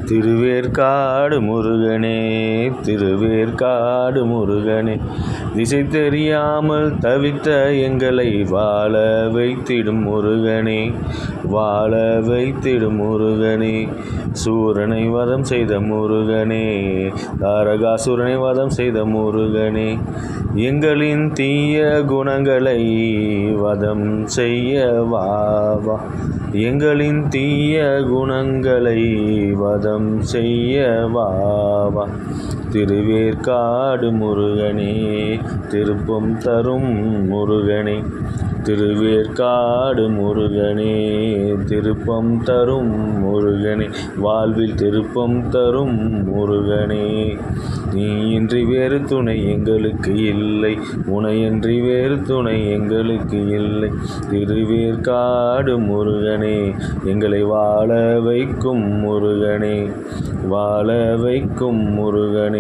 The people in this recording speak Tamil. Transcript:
திருவேற்காடு முருகனே, திருவேற்காடு முருகனே, திசை தெரியாமல் தவித்த எங்களை வாழ வைத்திடும் முருகனே, வாழ வைத்திடும் முருகனே. சூரனை வதம் செய்த முருகனே, தாரகாசுரனை வதம் செய்த முருகனே, எங்களின் தீய குணங்களை வதம் செய்ய வா வா, எங்களின் தீய குணங்களை வதம் செய்ய வா வா. திருவேற்காடு முருகனே, திருப்பம் தரும் முருகனே, திருவேற்காடு முருகனே, திருப்பம் தரும் முருகனே, வாழ்வில் திருப்பம் தரும் முருகனே. நீயின்றி வேறு துணை எங்களுக்கு இல்லை, உனையன்றி வேறு துணை எங்களுக்கு இல்லை. திருவேற்காடு முருகனே, எங்களை வாழ வைக்கும் முருகனே, வாழ வைக்கும் முருகனே.